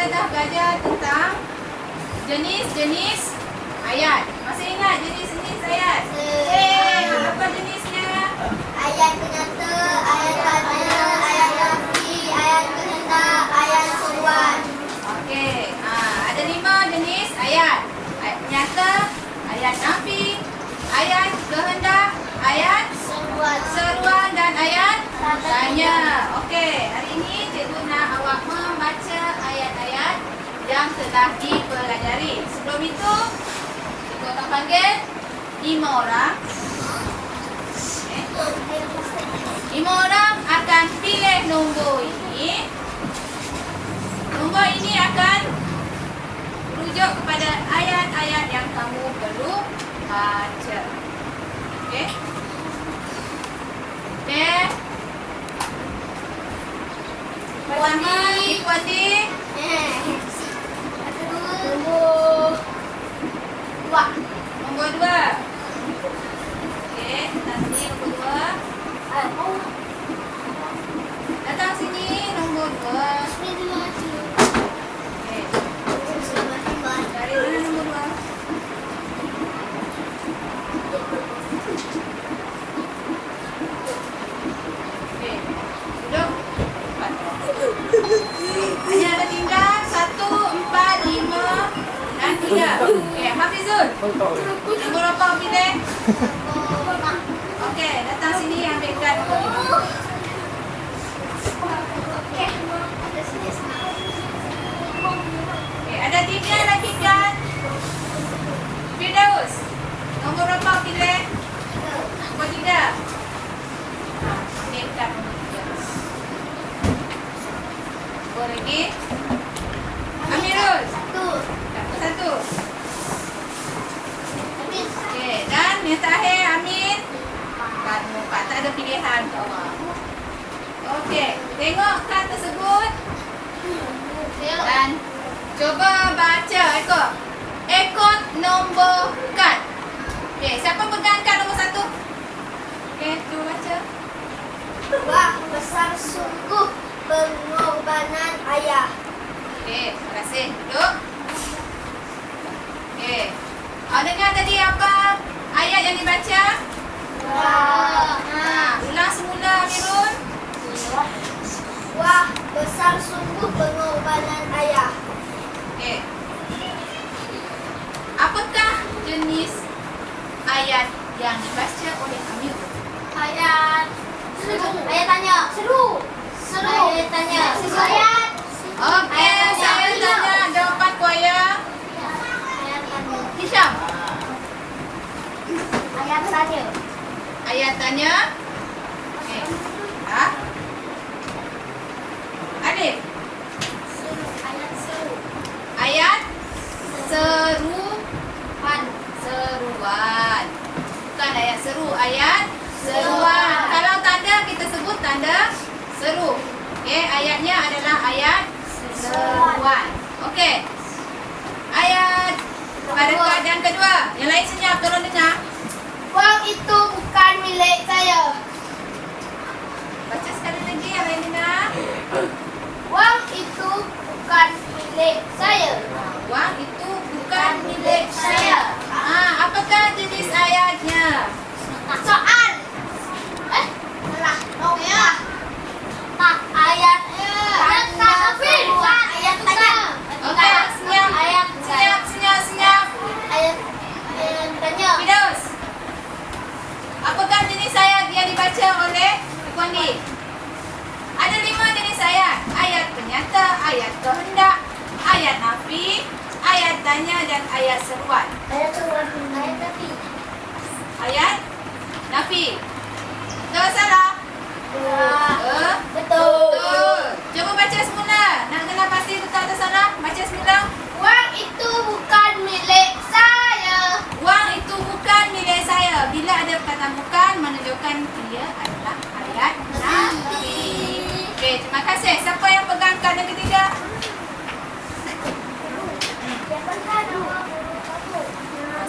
dah belajar tentang jenis-jenis ayat. Masih ingat jenis-jenis ayat? Apa jenisnya? Ayat penyata, ayat tanda, ayat nafi, ayat kehendak, ayat seruan. Okey. Ada 5 jenis ayat. Ayat penyata, ayat nafi, ayat kehendak, ayat seruan dan ayat tanya. Okey, hari ini cikgu nak awak membaca ayat-ayat yang telah dipelajari. Sebelum itu, cikgu akan panggil 5 orang. Okay. 5 orang akan pilih nombor ini. Nombor ini akan merujuk kepada ayat-ayat yang kamu perlu baca. Okey. Okey. Pertama, Ibu Adi. Nombor 2. Okey, nanti nombor 2. Datang sini nombor 2. Okey. Dari mana nombor 2? Okey. Duduk. Hanya ada tinggal 1, 4, 5 dan 3. Okey, Hafizul. Nombor berapa pilih? Okey, datang sini ambil kad nombor 5. Okey, ada 3 lagi kan? Firdaus. Nombor berapa pilih? Nombor 3. Ambil kad nombor 3. Nombor lagi. Amirul. Nombor 1. Okey, dan yang terakhir Amin. Kamu Pak tak ada pilihan untuk awak. Okey, tengok kad tersebut dan cuba baca ekor. Ekor nombor kad. Okey, siapa pegang kad nombor 1? Okey, cuba baca. Wah, besar sungguh pengorbanan ayah. Okey, terima kasih. Duduk. Okey. Awak dengar tadi apa ayat yang dibaca? Ulang semula Amirul. Wah, besar sungguh pengorbanan ayah. Okey. Apakah jenis ayat yang dibaca oleh Amirul? Ayat seru. Ayat tanya. Seru. Ayat tanya. Ayat. Okey, saya tanya jawapan kuaya. Ayat tanya. Hisham. Ayat tanya. Ayat tanya. Okey. Alif. Ayat seru. Ayat seruan. Seruan. Bukan ayat seru, ayat seruan. Kalau tanda kita sebut tanda seru. Okey, ayatnya adalah ayat seruan. Okey. Ayat pada keadaan kedua. Yang lain senyap, tolong dengar. Wang itu bukan milik saya. Baca sekali lagi, yang lain dengar. Wang itu bukan milik saya. Wang itu bukan milik saya. Apakah jenis ayatnya? Soal. Salah. Nomor. Tak ayatnya. Ayat tanya. Okey, senyap. Ayat Senyap. Ayat tanya. Firdaus. Apakah jenis ayat yang dibaca oleh Ibu Andi? Ada 5 jenis ayat. Ayat penyata, ayat kehendak, ayat nafi, ayat tanya dan ayat seruan. Ayat seruan. Ayat tapi. Ayat nafi. Betul salah? Betul. Betul. Cuba baca semula. Nak kena pasti betul atau salah? Baca semula. Wang itu bukan milik saya. Wang itu bukan milik saya. Bila ada perkataan bukan, menunjukkan dia adalah ayat nafi. Okey, terima kasih. Siapa yang pegang kad yang ketiga?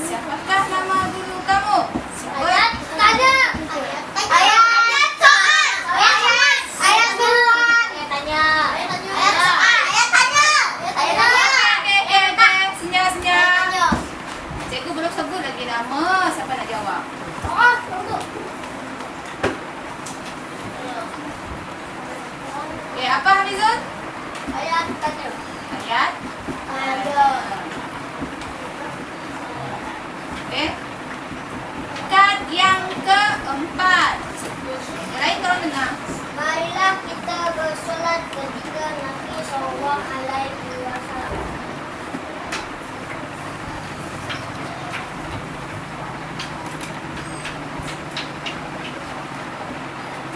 Siapakah nama guru kamu? Siapa? Ayat tanya. Ayat soal. Ayat seruan. jawab. Tunggu. Okey, apa Hafizun? Ayat tanya. Ayat. Ada. Okey. Kad yang keempat. Yang lain kalau dengar. Marilah kita bersolat ketika Nabi Sallallahu Alaihi Wasallam.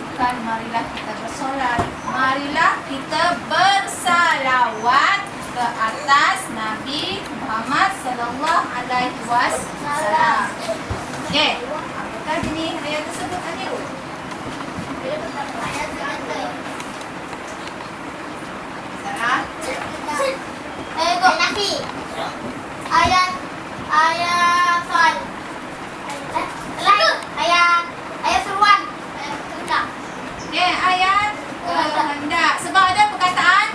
Bukan marilah kita bersolat. Marilah kita bersalawat ke atas Nabi Muhammad sallallahu alaihi wasallam. Okey. Apakah jenis ayat tersebut Amirul? Ayat tanya. Sarah? Nafi. Ayat fal. Ayat seruan. Ayat Okey, ayat kehendak. Sebab ada perkataan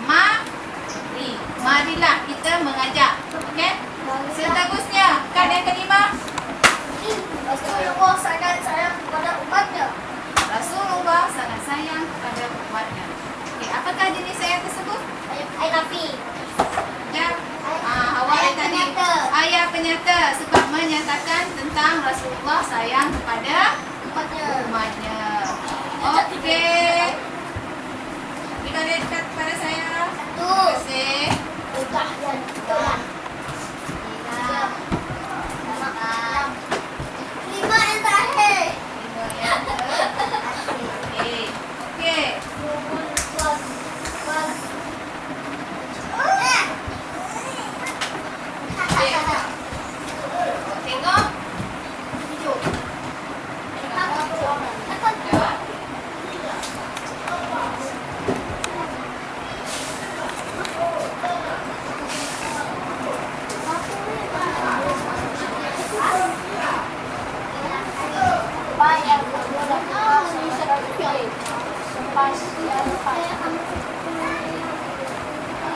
mari. Marilah kita mengajak. Okey? Seterusnya, kad yang kelima. Rasulullah sangat sayang kepada umatnya. Rasulullah sangat sayang kepada umatnya. Okey, apakah jenis ayat tersebut? Ayat Nafi. Ya. Awal Ayat tadi penyata. ayat penyata sebab menyatakan tentang Rasulullah sayang kepada umatnya. Okey. Berikan dekat kepada saya. Terima kasih. Udah dan jalan. 5 yang terakhir. Okey. Okey. Tengok. Jawab.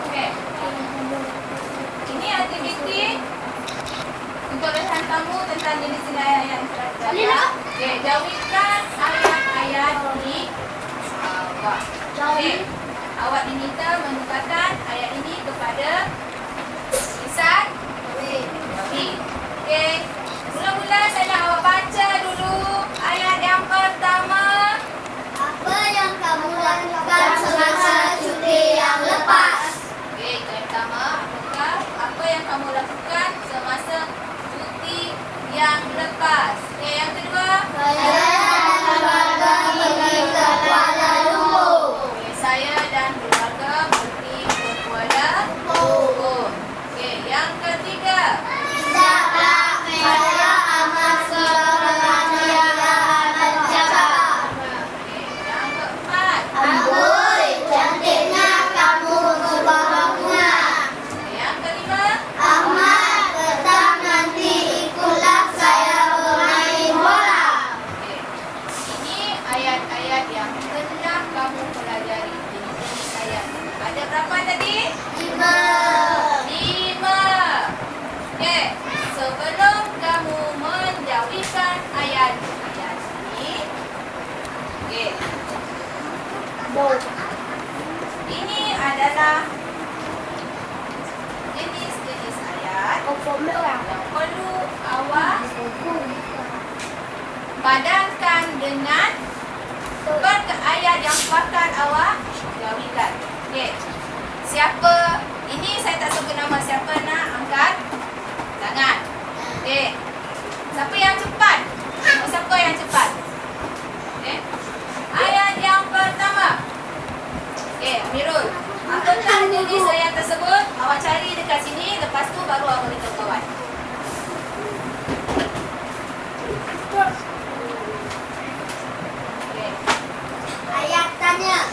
Okey. Ini aktiviti untuk latihan kamu tentang jenis ayat yang terdapat. Okey, jawabkan ayat-ayat di awak. Okey. Awak diminta menukarkan ayat ini kepada Lisan Nabi. Okey. Mula-mula saya nak awak baca dulu ayat yang pertama. Apa yang kamu lakukan semasa cuti yang lepas? Okey, yang pertama, apakah apa yang kamu lakukan semasa cuti yang lepas? Okey, yang kedua. Saya dan keluarga pergi ke Kuala Lumpur. Okey, saya dan keluarga pergi ke Kuala Lumpur. Okey, yang ketiga. Tidaklah saya amat sederhana yang amat cakap. Okey, yang keempat. Amboi, cantiknya kamu berbahagia. Okey, yang kelima. Ahmad, petang nanti ikutlah saya bermain bola. Okey, ini ayat-ayat yang pernah kamu pelajari. Jenis ayat. Ada berapa tadi? 5. 5. Okey, sebelum kamu menjawabkan ayat-ayat ini, okey, ini adalah jenis-jenis ayat yang perlu awak padankan dengan ayat yang bakal awak jawabkan. Okey, siapa? Ini saya tak sebut nama, siapa nak angkat tangan. Okey. Siapa yang cepat? Siapa yang cepat? Okey. Ayat yang pertama. Okey, Amirul. Apakah jenis ayat tersebut? Awak cari dekat sini, lepas tu baru awak beritahu kawan. Okey. Ayat tanya.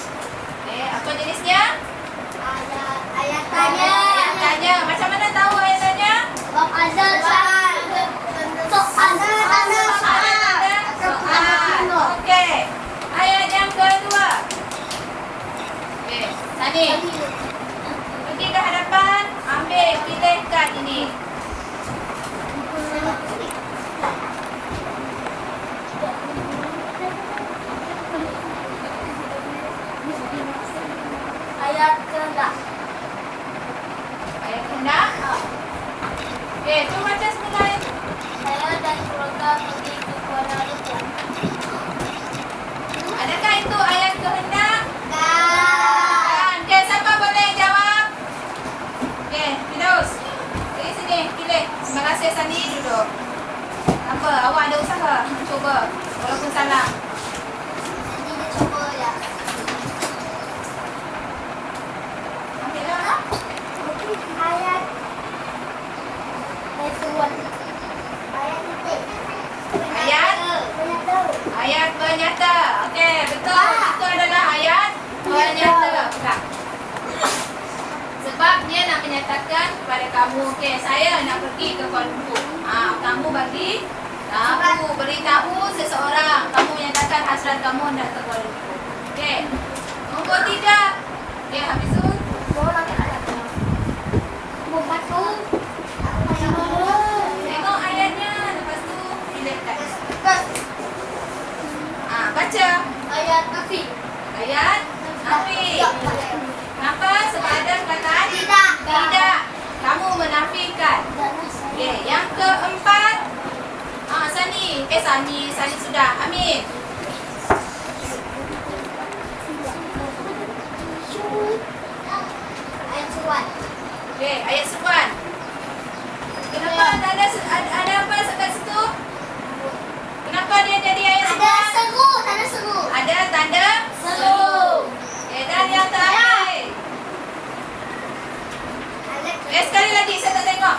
Okey, apa jenisnya? Ayat tanya. Ayat tanya. Macam mana tahu ayat tanya? Bab azal soal. Soal. Okey. Ayat yang kedua. Okey, Sani. Pergi ke hadapan, ambil pilih kad ini. Ayat kehendak. Ayat kehendak. Okey, cuba baca sebentar. Saya dan keluarga pergi ke Kuala Lumpur. Adakah itu ayat kehendak? Kan. Okey, siapa boleh jawab? Okey, Firdaus. Pergi sini, pilih. Terima kasih Sani duduk. Apa? Awak ada usaha mencuba walaupun salah. Nanti dia cuba ya. Ambillah. Ayat. Ayat titik. Ayat? Penyata. Ayat penyata. Okey, betul. Itu adalah ayat penyata. Tak. Sebab dia nak menyatakan kepada kamu, okey, saya nak pergi ke Kuala Lumpur. Kamu bagi tahu, beritahu seseorang. Kamu menyatakan hasrat kamu nak ke Kuala Lumpur. Okey. Nombor 3. Okey, Hafizul. Membantu. Tengok ayatnya, lepas tu pilih kat. Baca. Ayat Nafi. Ayat Nafi. Kenapa? Sebab ada perkataan Tidak. tidak. Kamu menafikan. Okey, yang keempat. Sani. Sani sudah. Amin. Ayat suat. Okey, ayat seruan. Kenapa ada apa dekat situ? Kenapa dia jadi ayat Ada seruan? seru, tanda seru. Ada tanda seru. Okey, dan yang terakhir. Sekali lagi saya tak tengok.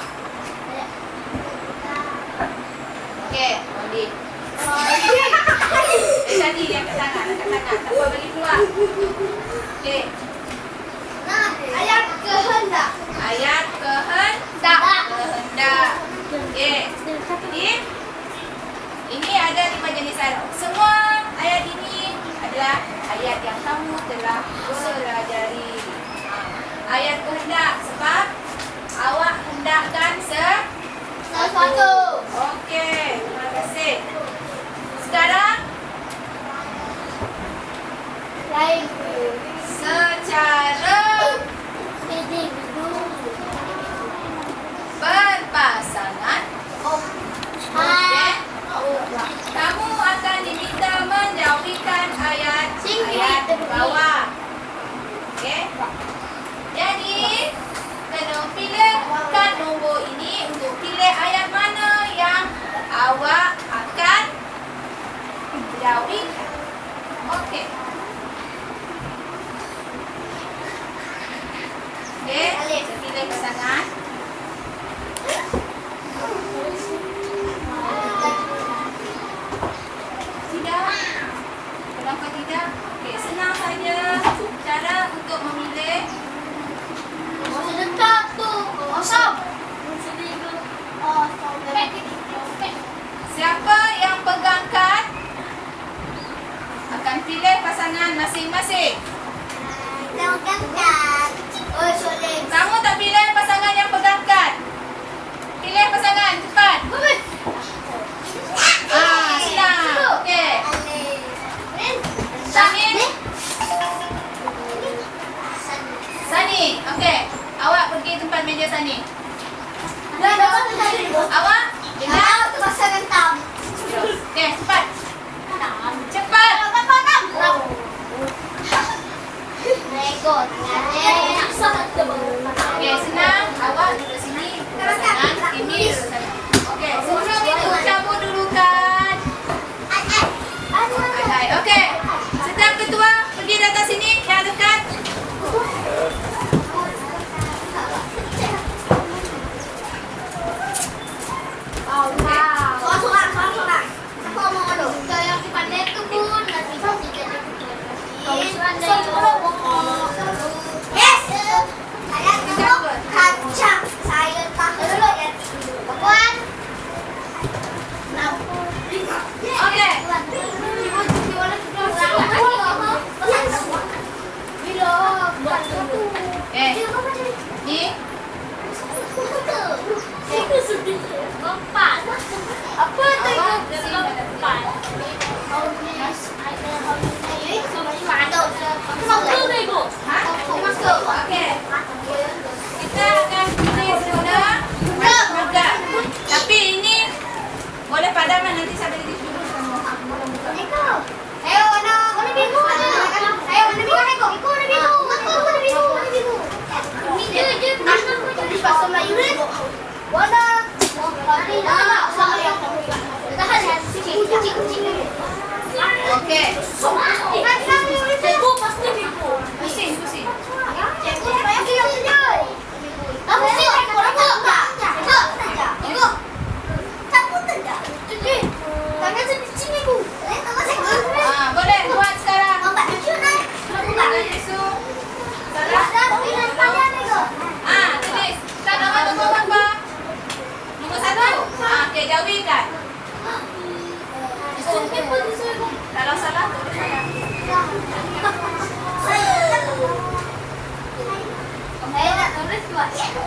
Okey, Mondi. Tadi dia angkat tangan. Tak apa, bagi keluar. Okey. Ayat kehendak. Ayat kehendak. Okey. Ini ada 5 jenis ayat. Semua ayat ini adalah ayat yang kamu telah pelajari. Ayat kehendak sebab awak hendakkan Sesuatu. Okey, terima kasih. Sekarang Lain. secara Individu. berpasangan, okey, kamu akan diminta menjauhikan ayat di bawah. Okey. Jadi, kena pilihkan nombor ini untuk pilih ayat mana yang awak akan jauhikan. Okey. Okey, kita pilih pasangan. Tidak. Kenapa tidak? Okey, senang saja cara untuk memilih. Sedekah tu. Kosong. Siapa yang pegang kad akan pilih pasangan masing-masing. Oh, soleh. Kamu tak pilih pasangan yang pegang kad. Pilih pasangan, cepat. Senang. Okey. Sani. Okey. Awak pergi tempat meja Sani. Awak dengan pasangan tam. okey, cepat. Cepat. Lego. Okey, senang. Awak duduk sini. Pasangan ini duduk sana. Okey, sebelum itu cabut dulu kan. Hai. Okey. Setiap ketua pergi datang sini, yang dekat. Soal-soal. Aku mau ngadu. Yang pandai kebun nanti pasti jadi Yes. Saya kacang. Saya tahu ya. Kawan. Warna. Sama yang tahan ya. Kucing. Oke. Ibu pasti ibu. Pusing. Kamu sih orang enggak. Ibu. Takut enggak? Tangan sedikit ibu. Boleh buat sekarang. Mbak Icu naik. Buka tisu. Salah. Tulis. Tak nama tunggu apa? Nombor 1. Okey, jauhikan. Kalau salah, tulis salah. Saya nak tulis buat. Buat.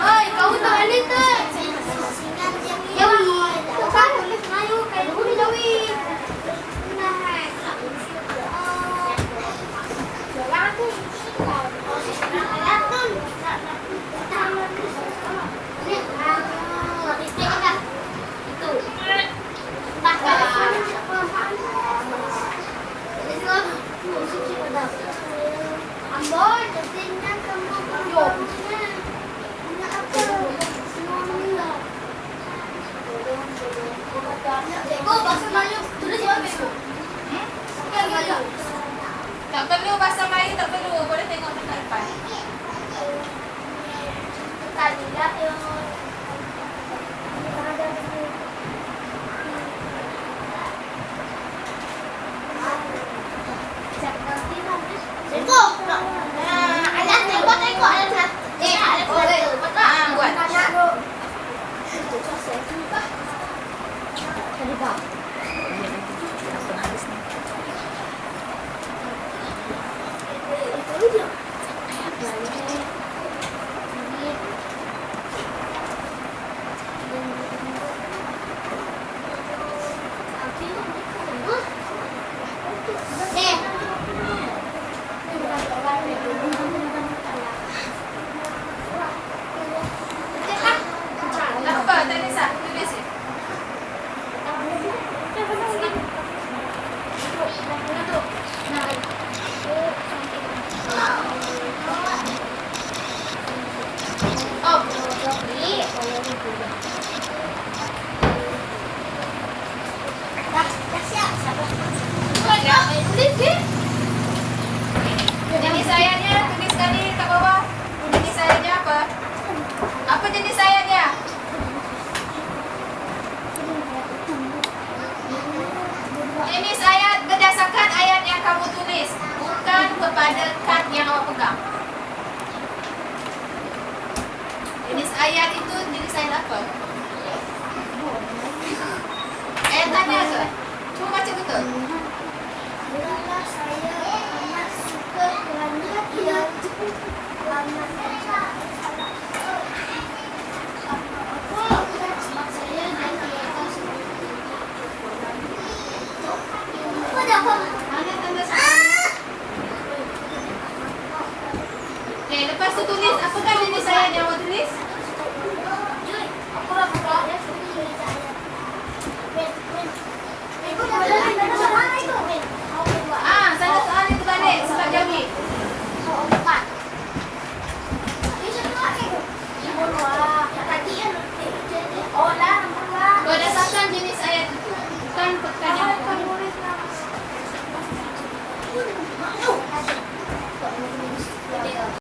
Oi, kau tak boleh tu. Jawi. Kau tulis Melayu kayak dulu Jawi. Ambon, ketinggian kamu belum. Bego bahasa Melayu. Tulis apa bego? Pakai Melayu. Tak perlu bahasa Melayu, tak perlu. Boleh tengok dekat depan. Tadi lah yang Bego. Ada tengok ada. Ada Buat. Tadi Pak. Tak apa, tak kisah. Tulis je. Jenis ayatnya tulis sekali kat bawah. Jenis ayatnya apa? Apa jenis ayatnya? Jenis ayat berdasarkan ayat yang kamu tulis, bukan kepada kad yang awak pegang. Jenis ayat itu jenis ayat apa? Tanya ke? Cuba baca betul. Saya amat suka kerana dia amat saya dan dia Mana tanda sama? Okay, lepas tu tulis apakah jenis ayat yang awak tulis?